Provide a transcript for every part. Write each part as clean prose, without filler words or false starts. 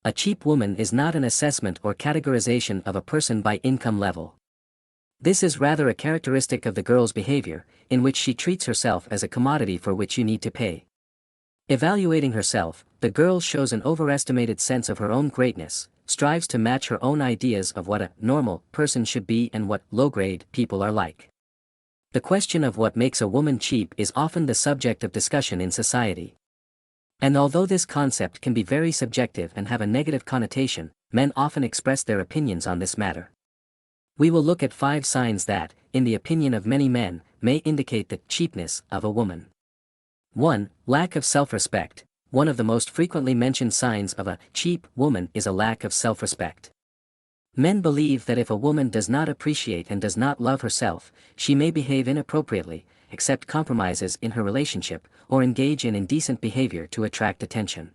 A cheap woman is not an assessment or categorization of a person by income level. This is rather a characteristic of the girl's behavior, in which she treats herself as a commodity for which you need to pay. Evaluating herself, the girl shows an overestimated sense of her own greatness, strives to match her own ideas of what a normal person should be and what low-grade people are like. The question of what makes a woman cheap is often the subject of discussion in society. And although this concept can be very subjective and have a negative connotation, men often express their opinions on this matter. We will look at 5 signs that, in the opinion of many men, may indicate the cheapness of a woman. 1. Lack of self-respect. One of the most frequently mentioned signs of a cheap woman is a lack of self-respect. Men believe that if a woman does not appreciate and does not love herself, she may behave inappropriately, accept compromises in her relationship, or engage in indecent behavior to attract attention.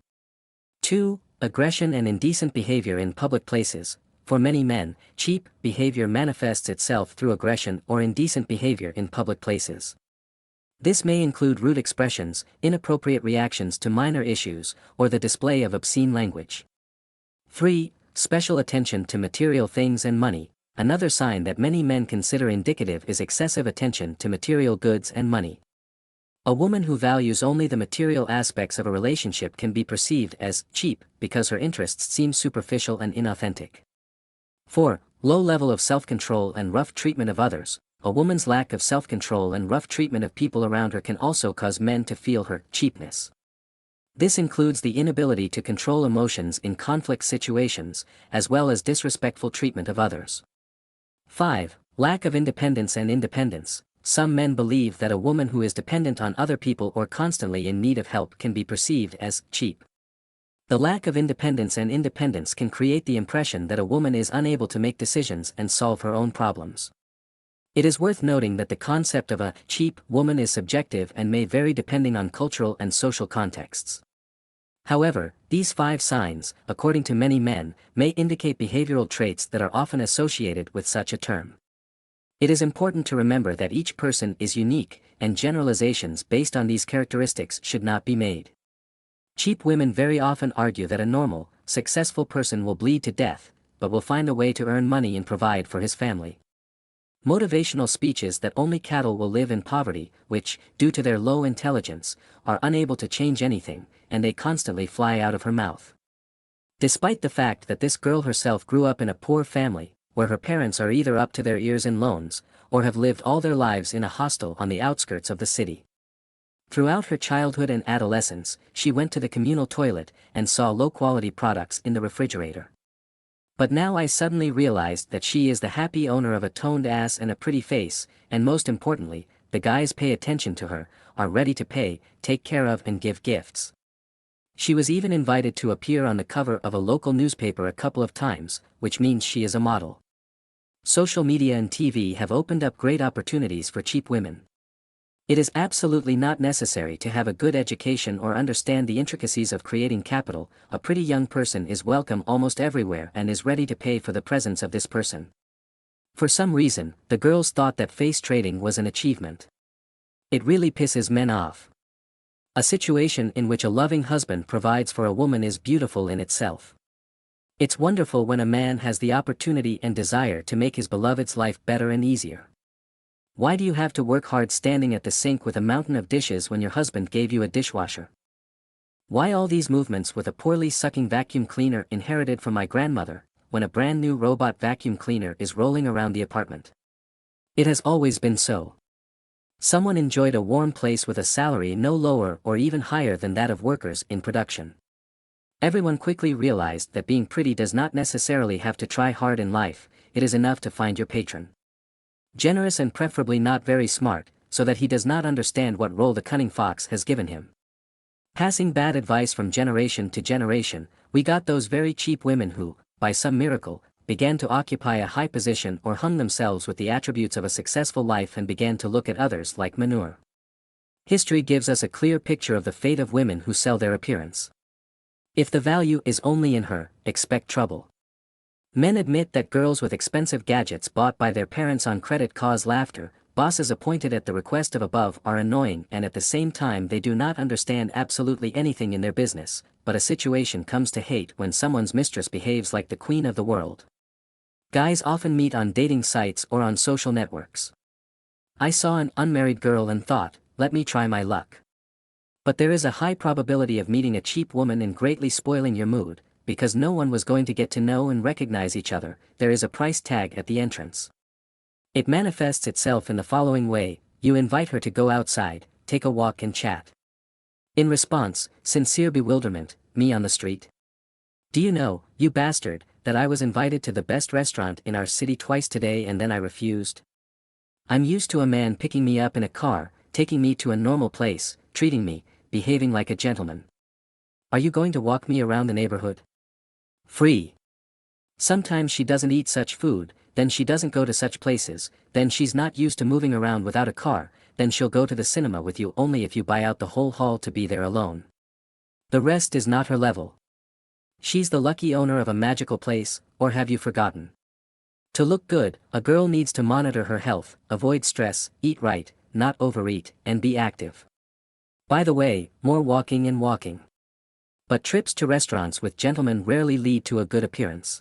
2. Aggression and indecent behavior in public places. For many men, cheap behavior manifests itself through aggression or indecent behavior in public places. This may include rude expressions, inappropriate reactions to minor issues, or the display of obscene language. 3. Special attention to material things and money. Another sign that many men consider indicative is excessive attention to material goods and money. A woman who values only the material aspects of a relationship can be perceived as cheap because her interests seem superficial and inauthentic. 4. Low level of self-control and rough treatment of others. A woman's lack of self-control and rough treatment of people around her can also cause men to feel her cheapness. This includes the inability to control emotions in conflict situations, as well as disrespectful treatment of others. 5. Lack of independence and independence. Some men believe that a woman who is dependent on other people or constantly in need of help can be perceived as cheap. The lack of independence and independence can create the impression that a woman is unable to make decisions and solve her own problems. It is worth noting that the concept of a cheap woman is subjective and may vary depending on cultural and social contexts. However, these 5 signs, according to many men, may indicate behavioral traits that are often associated with such a term. It is important to remember that each person is unique, and generalizations based on these characteristics should not be made. Cheap women very often argue that a normal, successful person will bleed to death, but will find a way to earn money and provide for his family. Motivational speeches that only cattle will live in poverty, which, due to their low intelligence, are unable to change anything, and they constantly fly out of her mouth. Despite the fact that this girl herself grew up in a poor family, where her parents are either up to their ears in loans, or have lived all their lives in a hostel on the outskirts of the city. Throughout her childhood and adolescence, she went to the communal toilet and saw low-quality products in the refrigerator. But now I suddenly realized that she is the happy owner of a toned ass and a pretty face, and most importantly, the guys pay attention to her, are ready to pay, take care of and give gifts. She was even invited to appear on the cover of a local newspaper a couple of times, which means she is a model. Social media and TV have opened up great opportunities for cheap women. It is absolutely not necessary to have a good education or understand the intricacies of creating capital. A pretty young person is welcome almost everywhere and is ready to pay for the presence of this person. For some reason, the girls thought that face trading was an achievement. It really pisses men off. A situation in which a loving husband provides for a woman is beautiful in itself. It's wonderful when a man has the opportunity and desire to make his beloved's life better and easier. Why do you have to work hard standing at the sink with a mountain of dishes when your husband gave you a dishwasher? Why all these movements with a poorly sucking vacuum cleaner inherited from my grandmother, when a brand new robot vacuum cleaner is rolling around the apartment? It has always been so. Someone enjoyed a warm place with a salary no lower or even higher than that of workers in production. Everyone quickly realized that being pretty does not necessarily have to try hard in life, it is enough to find your patron. Generous and preferably not very smart, so that he does not understand what role the cunning fox has given him. Passing bad advice from generation to generation, we got those very cheap women who, by some miracle, began to occupy a high position or hung themselves with the attributes of a successful life and began to look at others like manure. History gives us a clear picture of the fate of women who sell their appearance. If the value is only in her, expect trouble. Men admit that girls with expensive gadgets bought by their parents on credit cause laughter, bosses appointed at the request of above are annoying and at the same time they do not understand absolutely anything in their business, but a situation comes to hate when someone's mistress behaves like the queen of the world. Guys often meet on dating sites or on social networks. I saw an unmarried girl and thought, let me try my luck. But there is a high probability of meeting a cheap woman and greatly spoiling your mood, because no one was going to get to know and recognize each other. There is a price tag at the entrance. It manifests itself in the following way: you invite her to go outside, take a walk and chat. In response, sincere bewilderment, me on the street? Do you know, you bastard, that I was invited to the best restaurant in our city twice today and then I refused? I'm used to a man picking me up in a car, taking me to a normal place, treating me, behaving like a gentleman. Are you going to walk me around the neighborhood? Free. Sometimes she doesn't eat such food, then she doesn't go to such places, then she's not used to moving around without a car, then she'll go to the cinema with you only if you buy out the whole hall to be there alone. The rest is not her level. She's the lucky owner of a magical place, or have you forgotten? To look good, a girl needs to monitor her health, avoid stress, eat right, not overeat, and be active. By the way, more walking and walking. But trips to restaurants with gentlemen rarely lead to a good appearance.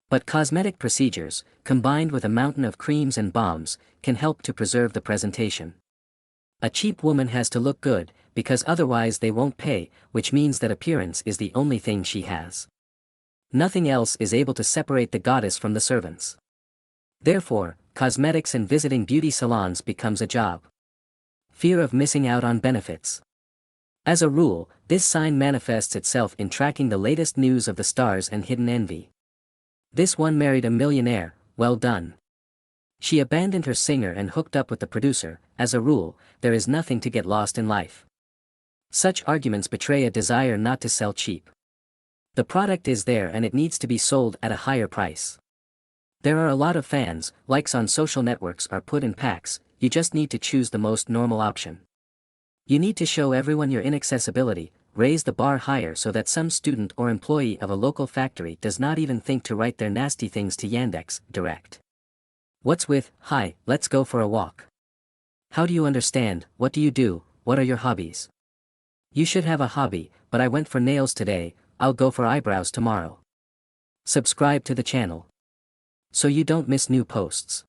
But cosmetic procedures, combined with a mountain of creams and balms, can help to preserve the presentation. A cheap woman has to look good, because otherwise they won't pay, which means that appearance is the only thing she has. Nothing else is able to separate the goddess from the servants. Therefore, cosmetics and visiting beauty salons becomes a job. Fear of missing out on benefits. As a rule, this sign manifests itself in tracking the latest news of the stars and hidden envy. This one married a millionaire, well done. She abandoned her singer and hooked up with the producer. As a rule, there is nothing to get lost in life. Such arguments betray a desire not to sell cheap. The product is there and it needs to be sold at a higher price. There are a lot of fans, likes on social networks are put in packs, you just need to choose the most normal option. You need to show everyone your inaccessibility, raise the bar higher so that some student or employee of a local factory does not even think to write their nasty things to Yandex Direct. What's with, hi, let's go for a walk? How do you understand, what do you do, what are your hobbies? You should have a hobby, but I went for nails today, I'll go for eyebrows tomorrow. Subscribe to the channel, so you don't miss new posts.